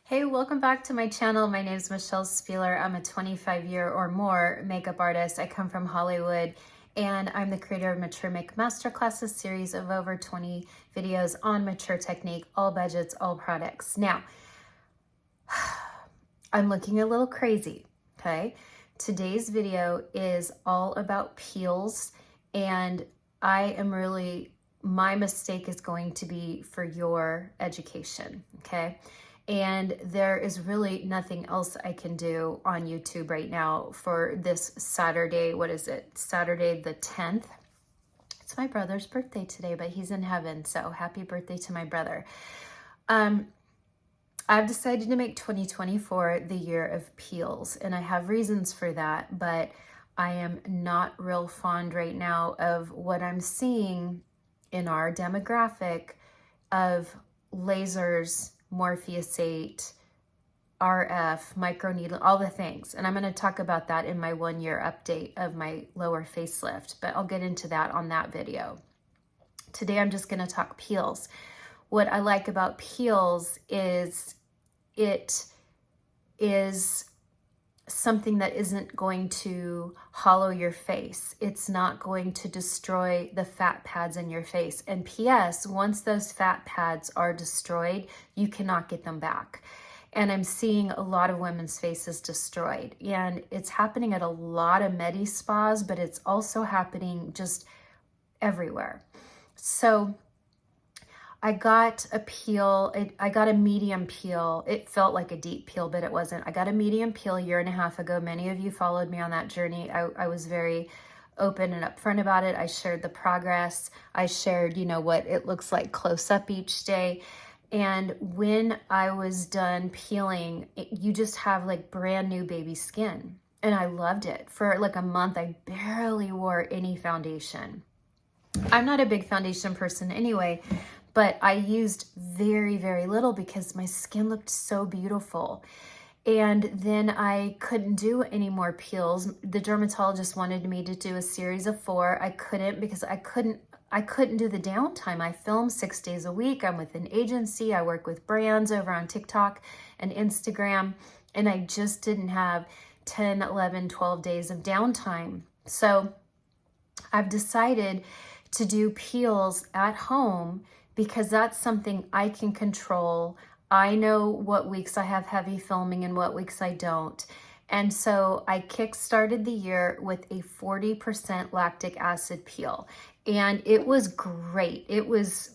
Hey, welcome back to my channel. My name is Michelle Spieler. I'm a 25-year or more makeup artist. I come from Hollywood and I'm the creator of Mature Make Masterclass, a series of over 20 videos on mature technique, all budgets, all products. Now, I'm looking a little crazy, okay? Today's video is all about peels, and my mistake is going to be for your education, okay? And there is really nothing else I can do on YouTube right now for this Saturday. What is it? Saturday the 10th. It's my brother's birthday today, but he's in heaven. So happy birthday to my brother. I've decided to make 2024 the year of peels, and I have reasons for that, but I am not real fond right now of what I'm seeing in our demographic of lasers, Morpheus 8, RF, microneedling, all the things. And I'm going to talk about that in my 1-year update of my lower facelift, but I'll get into that on that video. Today, I'm just going to talk peels. What I like about peels is it is something that isn't going to hollow your face. It's not going to destroy the fat pads in your face. And P.S., once those fat pads are destroyed, you cannot get them back. And I'm seeing a lot of women's faces destroyed. And it's happening at a lot of med spas, but it's also happening just everywhere. So I got a peel. I got a medium peel. It felt like a deep peel, but it wasn't. I got a medium peel a year and a half ago. Many of you followed me on that journey. I was very open and upfront about it. I shared the progress. I shared, what it looks like close up each day. And when I was done peeling, you just have like brand new baby skin. And I loved it. For like a month, I barely wore any foundation. I'm not a big foundation person anyway, but I used very, very little because my skin looked so beautiful. And then I couldn't do any more peels. The dermatologist wanted me to do a series of 4. I couldn't because I couldn't do the downtime. I film 6 days a week. I'm with an agency. I work with brands over on TikTok and Instagram. And I just didn't have 10, 11, 12 days of downtime. So I've decided to do peels at home because that's something I can control. I know what weeks I have heavy filming and what weeks I don't. And so I kickstarted the year with a 40% lactic acid peel. And it was great. It was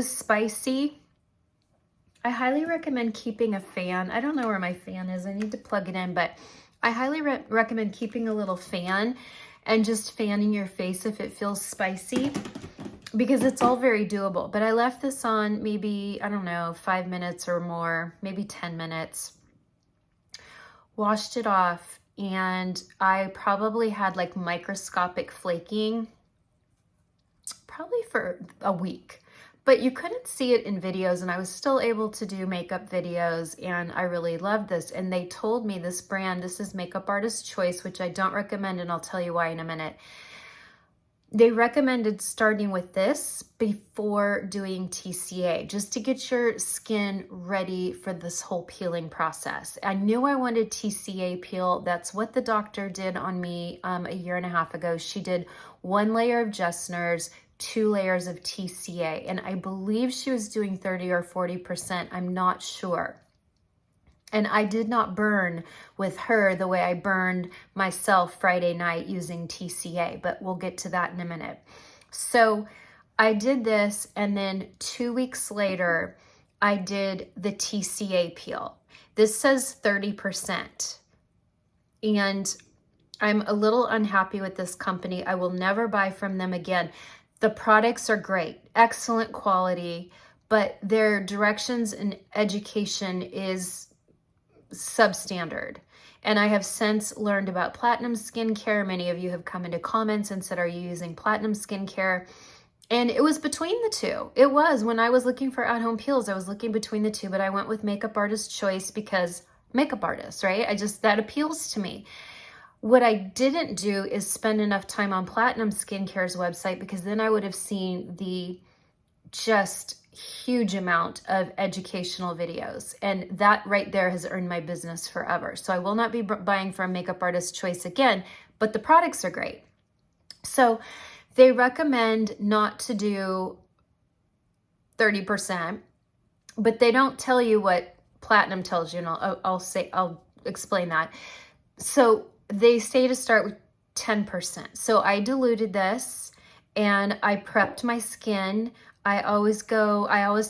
spicy. I highly recommend keeping a fan. I don't know where my fan is. I need to plug it in, but I highly recommend keeping a little fan and just fanning your face if it feels spicy, because it's all very doable. But I left this on maybe, 5 minutes or more, maybe 10 minutes. Washed it off, and I probably had like microscopic flaking probably for a week. But you couldn't see it in videos, and I was still able to do makeup videos, and I really loved this. And they told me this brand, this is Makeup Artist Choice, which I don't recommend, and I'll tell you why in a minute. They recommended starting with this before doing TCA, just to get your skin ready for this whole peeling process. I knew I wanted TCA peel. That's what the doctor did on me a year and a half ago. She did 1 layer of Jessner's, 2 layers of TCA, and I believe she was doing 30 or 40%. I'm not sure. And I did not burn with her the way I burned myself Friday night using TCA, but we'll get to that in a minute. So I did this, and then 2 weeks later, I did the TCA peel. This says 30%. And I'm a little unhappy with this company. I will never buy from them again. The products are great, excellent quality, but their directions and education is substandard. And I have since learned about platinum skincare. Many of you have come into comments and said, are you using platinum skincare? And it was between the two. It was, when I was looking for at-home peels, I was looking between the two, but I went with Makeup Artist Choice because makeup artist, right? that appeals to me. What I didn't do is spend enough time on Platinum Skincare's website, because then I would have seen the just huge amount of educational videos, and that right there has earned my business forever. So I will not be buying from Makeup Artist Choice again, but the products are great. So they recommend not to do 30%, but they don't tell you what platinum tells you, and I'll explain that. So they say to start with 10%. So I diluted this and I prepped my skin. I always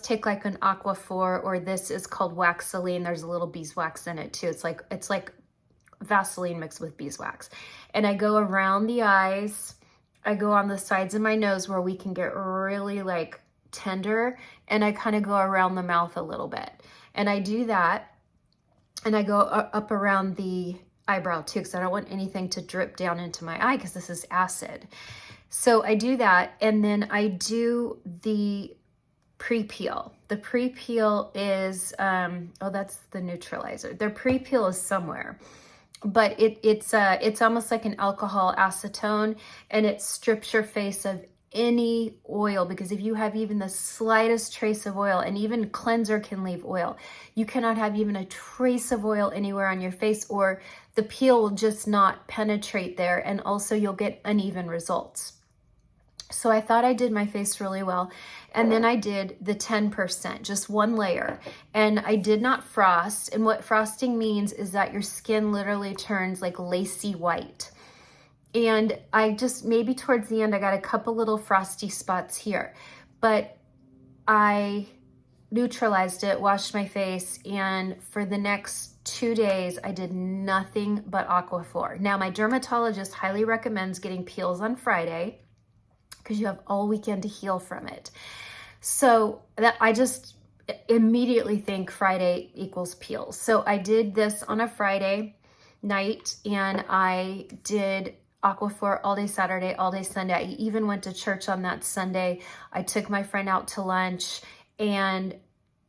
take like an Aquaphor, or this is called Waxoline. There's a little beeswax in it too. It's like Vaseline mixed with beeswax. And I go around the eyes. I go on the sides of my nose where we can get really like tender, and I kind of go around the mouth a little bit. And I do that, and I go up around the eyebrow too, because I don't want anything to drip down into my eye because this is acid. So I do that, and then I do the pre-peel. The pre-peel is, that's the neutralizer. The pre-peel is somewhere, but it's almost like an alcohol acetone, and it strips your face of any oil, because if you have even the slightest trace of oil, and even cleanser can leave oil, you cannot have even a trace of oil anywhere on your face, or the peel will just not penetrate there, and also you'll get uneven results. So I thought I did my face really well, and then I did the 10%, just one layer, and I did not frost. And what frosting means is that your skin literally turns like lacy white. And I just, maybe towards the end, I got a couple little frosty spots here, but I neutralized it, washed my face, and for the next 2 days, I did nothing but Aquaphor. Now, my dermatologist highly recommends getting peels on Friday, because you have all weekend to heal from it. So that I just immediately think Friday equals peels. So I did this on a Friday night, and I did Aquaphor all day Saturday, all day Sunday. I even went to church on that Sunday. I took my friend out to lunch, and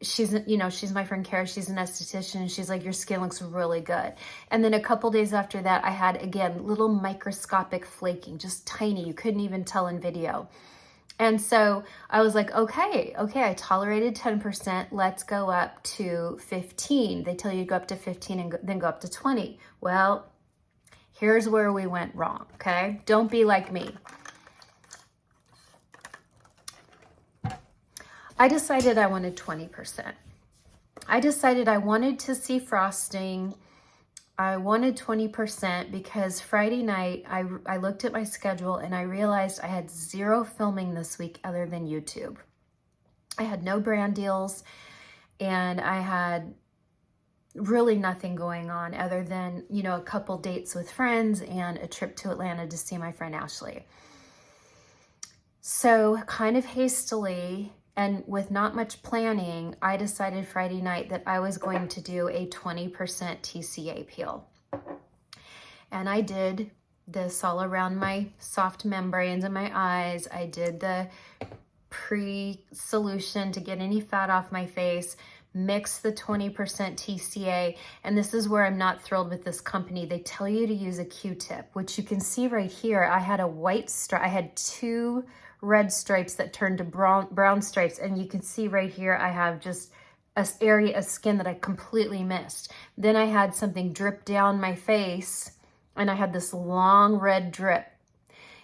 she's my friend Kara. She's an esthetician, and she's like, your skin looks really good. And then a couple days after that, I had, again, little microscopic flaking, just tiny. You couldn't even tell in video. And so I was like, okay, I tolerated 10%. Let's go up to 15. They tell you to go up to 15 and then go up to 20. Well, here's where we went wrong, okay? Don't be like me. I decided I wanted 20%. I decided I wanted to see frosting. I wanted 20% because Friday night, I looked at my schedule and I realized I had 0 filming this week other than YouTube. I had no brand deals, and I had really nothing going on other than, a couple dates with friends and a trip to Atlanta to see my friend Ashley. So kind of hastily, and with not much planning, I decided Friday night that I was going to do a 20% TCA peel. And I did this all around my soft membranes and my eyes. I did the pre-solution to get any fat off my face, mix the 20% TCA, and this is where I'm not thrilled with this company. They tell you to use a Q-tip, which you can see right here. I had a white stripe. I had 2 red stripes that turned to brown stripes, and you can see right here I have just an area of skin that I completely missed. Then I had something drip down my face, and I had this long red drip.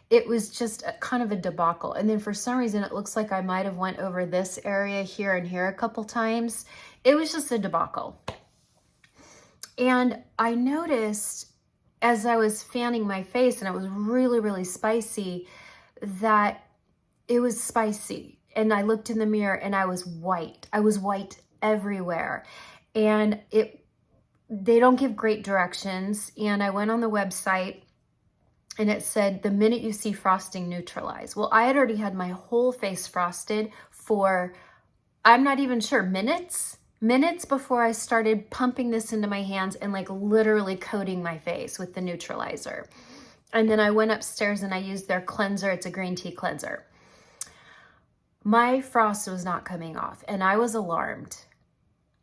It was just kind of a debacle. And then for some reason, it looks like I might have went over this area here and here a couple times. It was just a debacle. And I noticed as I was fanning my face, and it was really, really spicy, that it was spicy. And I looked in the mirror and I was white. I was white everywhere. And they don't give great directions. And I went on the website, and it said, the minute you see frosting, neutralize. Well, I had already had my whole face frosted for, I'm not even sure, minutes before I started pumping this into my hands and like literally coating my face with the neutralizer. And then I went upstairs and I used their cleanser. It's a green tea cleanser. My frost was not coming off, and I was alarmed.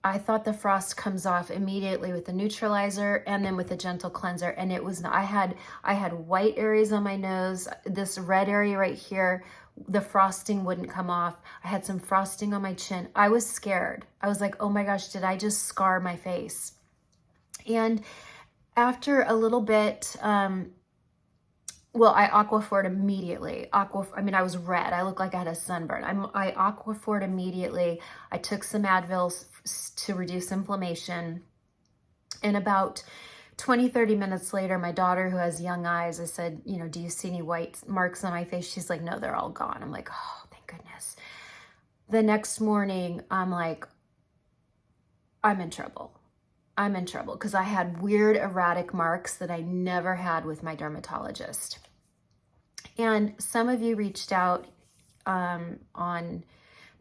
I thought the frost comes off immediately with the neutralizer and then with a gentle cleanser, and it was not. I had white areas on my nose. This red area right here The frosting wouldn't come off. I had some frosting on my chin. I was scared. I was like, oh my gosh, did I just scar my face? And after a little bit, well, I aquaphor immediately. I was red. I looked like I had a sunburn. I aquaphor immediately. I took some Advil to reduce inflammation. And about 20, 30 minutes later, my daughter, who has young eyes, I said, you know, do you see any white marks on my face? She's like, no, they're all gone. I'm like, oh, thank goodness. The next morning, I'm like, I'm in trouble. I'm in trouble because I had weird erratic marks that I never had with my dermatologist. And some of you reached out on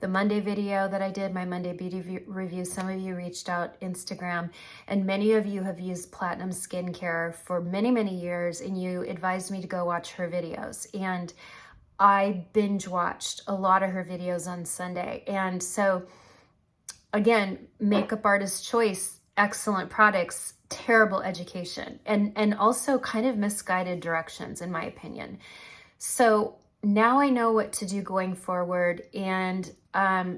the Monday video that I did, my Monday beauty review. Some of you reached out Instagram, and many of you have used Platinum Skincare for many, many years, and you advised me to go watch her videos. And I binge watched a lot of her videos on Sunday. And so again, makeup artist choice, excellent products, terrible education, and also kind of misguided directions, in my opinion. So now I know what to do going forward. And I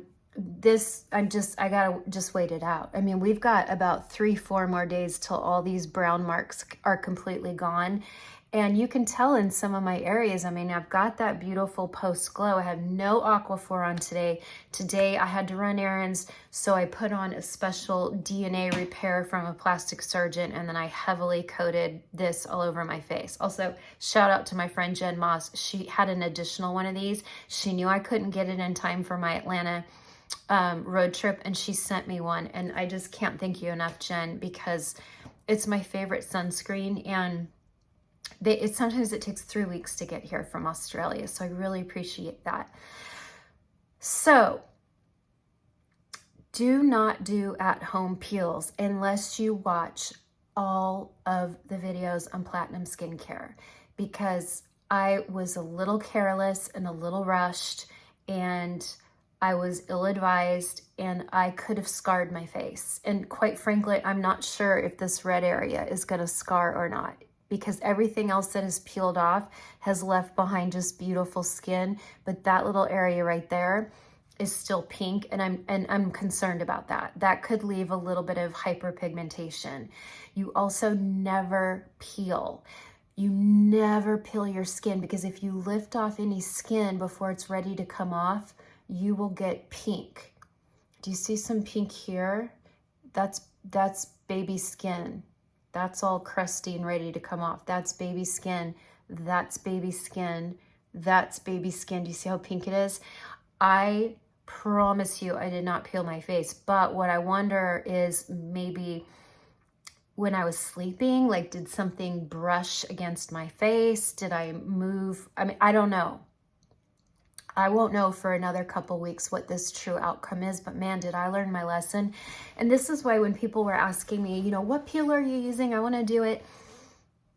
gotta just wait it out. I mean, we've got about 3-4 more days till all these brown marks are completely gone. And you can tell in some of my areas, I mean, I've got that beautiful post glow. I have no aquaphor on today. Today I had to run errands, so I put on a special DNA repair from a plastic surgeon, and then I heavily coated this all over my face. Also, shout out to my friend Jen Moss. She had an additional one of these. She knew I couldn't get it in time for my Atlanta road trip, and she sent me one. And I just can't thank you enough, Jen, because it's my favorite sunscreen, and sometimes it takes 3 weeks to get here from Australia. So I really appreciate that. So do not do at-home peels unless you watch all of the videos on Platinum Skincare, because I was a little careless and a little rushed, and I was ill-advised, and I could have scarred my face. And quite frankly, I'm not sure if this red area is going to scar or not, because everything else that is peeled off has left behind just beautiful skin. But that little area right there is still pink, and I'm concerned about that. That could leave a little bit of hyperpigmentation. You also never peel. You never peel your skin, because if you lift off any skin before it's ready to come off, you will get pink. Do you see some pink here? That's baby skin. That's all crusty and ready to come off. That's baby skin. That's baby skin. That's baby skin. Do you see how pink it is? I promise you I did not peel my face. But what I wonder is, maybe when I was sleeping, like, did something brush against my face? Did I move? I mean, I don't know. I won't know for another couple weeks what this true outcome is, but man, did I learn my lesson. And this is why when people were asking me, you know, what peel are you using? I want to do it.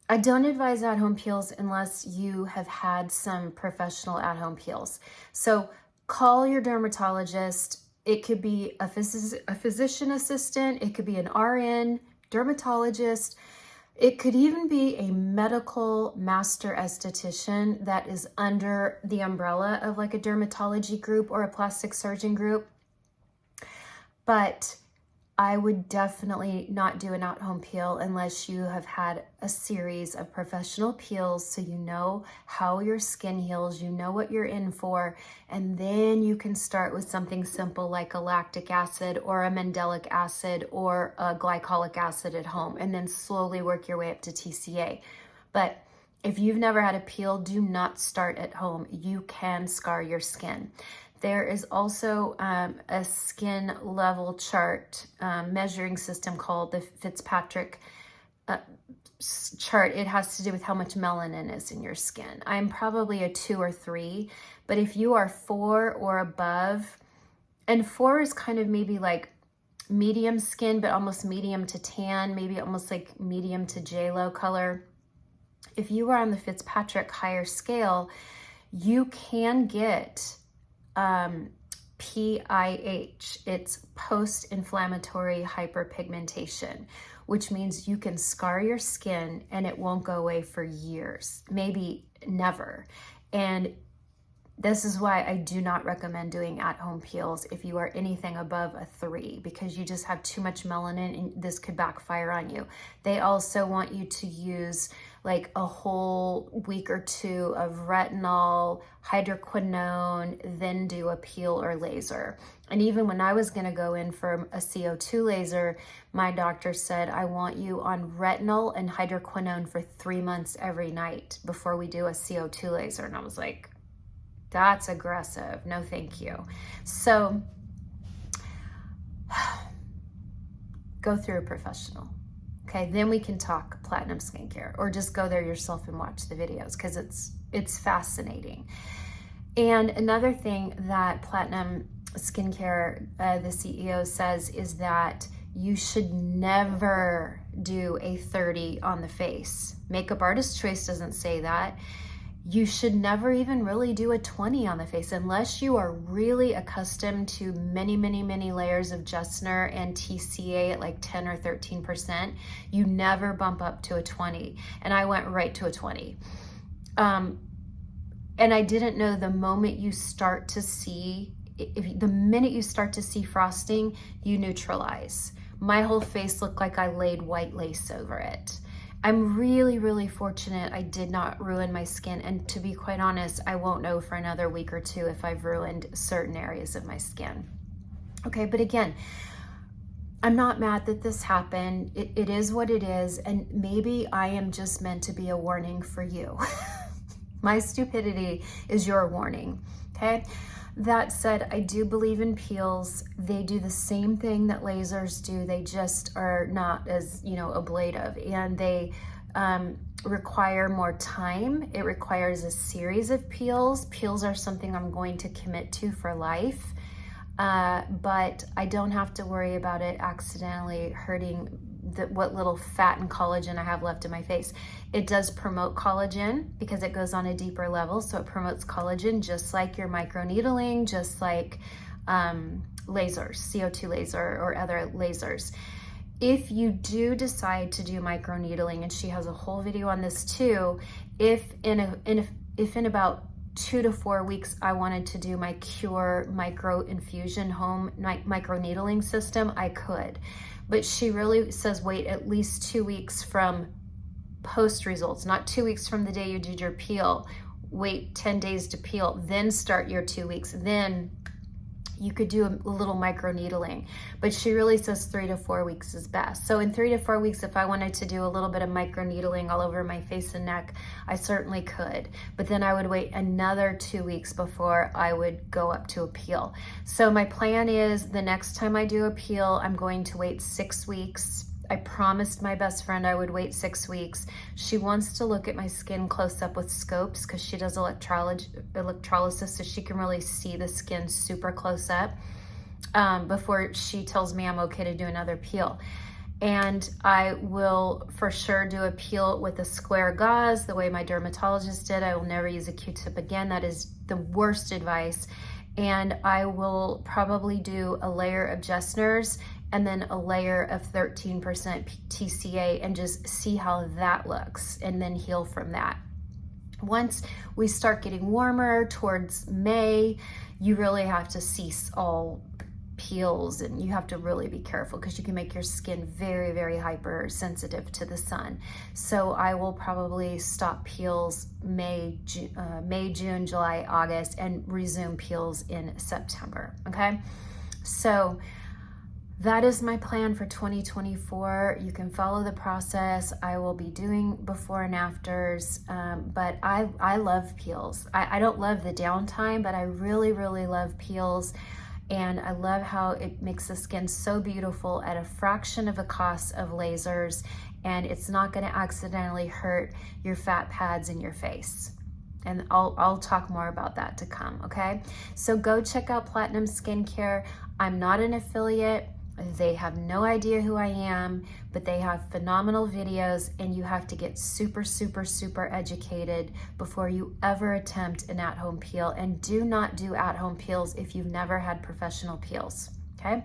I don't advise at-home peels unless you have had some professional at-home peels. So call your dermatologist. It could be a physician assistant. It could be an RN, dermatologist. It could even be a medical master esthetician that is under the umbrella of like a dermatology group or a plastic surgeon group. But I would definitely not do an at-home peel unless you have had a series of professional peels, so you know how your skin heals, you know what you're in for, and then you can start with something simple like a lactic acid or a mandelic acid or a glycolic acid at home, and then slowly work your way up to TCA. But if you've never had a peel, do not start at home. You can scar your skin. There is also a skin level chart measuring system called the Fitzpatrick chart. It has to do with how much melanin is in your skin. I'm probably a 2 or 3, but if you are 4 or above, and 4 is kind of maybe like medium skin, but almost medium to tan, maybe almost like medium to JLo color. If you are on the Fitzpatrick higher scale, you can get PIH. It's post-inflammatory hyperpigmentation, which means you can scar your skin and it won't go away for years, maybe never. And This is why I do not recommend doing at-home peels if you are anything above a 3, because you just have too much melanin and this could backfire on you. They also want you to use like a whole week or 2 of retinol, hydroquinone, then do a peel or laser. And even when I was going to go in for a CO2 laser, my doctor said, I want you on retinol and hydroquinone for 3 months every night before we do a CO2 laser. And I was like, that's aggressive. No, thank you. So go through a professional. Okay, then we can talk Platinum Skincare, or just go there yourself and watch the videos, because it's fascinating. And another thing that Platinum Skincare, the CEO says, is that you should never do a 30 on the face. Makeup Artist Choice doesn't say that. You should never even really do a 20 on the face unless you are really accustomed to many, many, many layers of Jessner and TCA at like 10 or 13%. You never bump up to a 20. And I went right to a 20. And I didn't know the moment you start to see, the minute you start to see frosting, you neutralize. My whole face looked like I laid white lace over it. I'm really, really fortunate I did not ruin my skin. And to be quite honest, I won't know for another week or 2 if I've ruined certain areas of my skin. Okay, but again, I'm not mad that this happened. It is what it is. And maybe I am just meant to be a warning for you. My stupidity is your warning, okay? That said, I do believe in peels. They do the same thing that lasers do. They just are not as, ablative, and they require more time. It requires a series of peels. Peels are something I'm going to commit to for life, but I don't have to worry about it accidentally hurting what little fat and collagen I have left in my face. It does promote collagen because it goes on a deeper level. So it promotes collagen just like your microneedling, just like lasers, CO2 laser or other lasers. If you do decide to do microneedling, and she has a whole video on this too, if in about 2 to 4 weeks I wanted to do my Cure micro infusion home microneedling system, I could. But she really says wait at least 2 weeks from post results, not 2 weeks from the day you did your peel. Wait 10 days to peel, then start your 2 weeks. Then you could do a little micro needling, but she really says 3 to 4 weeks is best. So in 3 to 4 weeks, if I wanted to do a little bit of micro needling all over my face and neck, I certainly could, but then I would wait another 2 weeks before I would go up to a peel. So my plan is the next time I do a peel, I'm going to wait 6 weeks. I promised my best friend I would wait 6 weeks. She wants to look at my skin close up with scopes because she does electrolysis, so she can really see the skin super close up before she tells me I'm okay to do another peel. And I will for sure do a peel with a square gauze the way my dermatologist did. I will never use a Q-tip again. That is the worst advice. And I will probably do a layer of Jessner's and then a layer of 13% TCA and just see how that looks and then heal from that. Once we start getting warmer towards May, you really have to cease all peels, and you have to really be careful because you can make your skin very, very hypersensitive to the sun. So I will probably stop peels May, June, July, August, and resume peels in September, okay? So that is my plan for 2024. You can follow the process. I will be doing before and afters, but I love peels. I don't love the downtime, but I really, really love peels. And I love how it makes the skin so beautiful at a fraction of the cost of lasers, and it's not gonna accidentally hurt your fat pads in your face. And I'll talk more about that to come, okay? So go check out Platinum Skincare. I'm not an affiliate. They have no idea who I am, but they have phenomenal videos, and you have to get super, super, super educated before you ever attempt an at-home peel. And do not do at-home peels if you've never had professional peels, okay?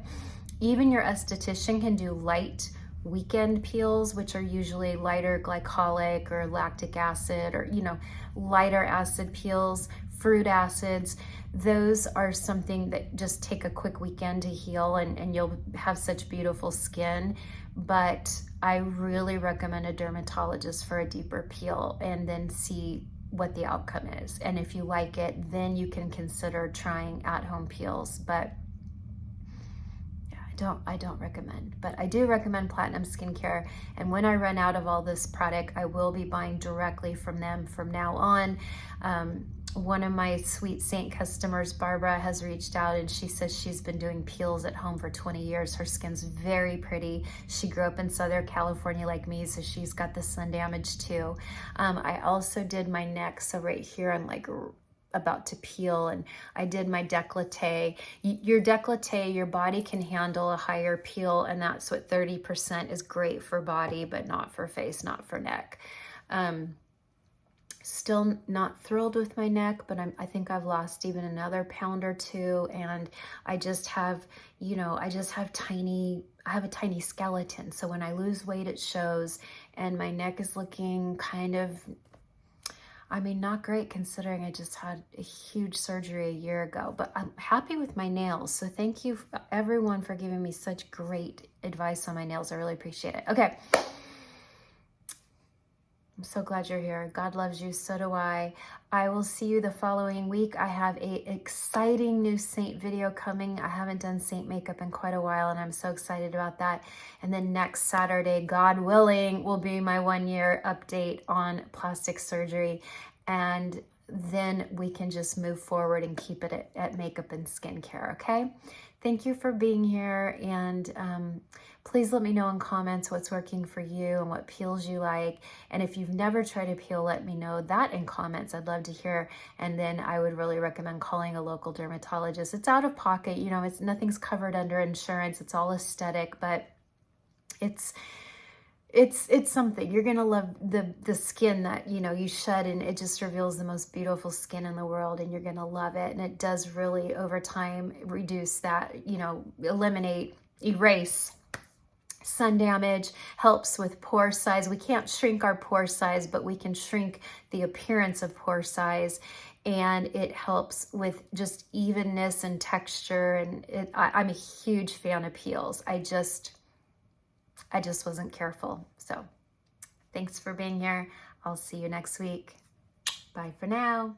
Even your esthetician can do light weekend peels, which are usually lighter glycolic or lactic acid, or, you know, lighter acid peels, fruit acids. Those are something that just take a quick weekend to heal, and you'll have such beautiful skin. But I really recommend a dermatologist for a deeper peel and then see what the outcome is. And if you like it, then you can consider trying at-home peels. But I don't recommend, but I do recommend Platinum Skincare. And when I run out of all this product, I will be buying directly from them from now on. One of my sweet saint customers, Barbara, has reached out, and she says she's been doing peels at home for 20 years. Her skin's very pretty. She grew up in Southern California like me, so she's got the sun damage too. I also did my neck, so right here I'm like about to peel, and I did my décolleté. Your décolleté, your body can handle a higher peel, and that's what 30% is great for body, but not for face, not for neck. Still not thrilled with my neck, but I think I've lost even another pound or two, and I just have, you know, I have a tiny skeleton. So when I lose weight, it shows, and my neck is looking kind of, I mean, not great considering I just had a huge surgery a year ago, but I'm happy with my nails. So thank you everyone for giving me such great advice on my nails. I really appreciate it. Okay. I'm so glad you're here. God loves you. So do I. I will see you the following week. I have a exciting new Saint video coming. I haven't done Saint makeup in quite a while, and I'm so excited about that. And then next Saturday, God willing, will be my 1-year update on plastic surgery. And then we can just move forward and keep it at makeup and skincare, okay? Thank you for being here, and please let me know in comments what's working for you and what peels you like. And if you've never tried a peel, let me know that in comments. I'd love to hear. And then I would really recommend calling a local dermatologist. It's out of pocket, you know, nothing's covered under insurance. It's all aesthetic, but it's something. You're gonna love the skin that, you know, you shed, and it just reveals the most beautiful skin in the world, and you're gonna love it. And it does really over time reduce that, you know, erase sun damage, helps with pore size. We can't shrink our pore size, but we can shrink the appearance of pore size, and it helps with just evenness and texture. And I'm a huge fan of peels. I just wasn't careful. So thanks for being here. I'll see you next week. Bye for now.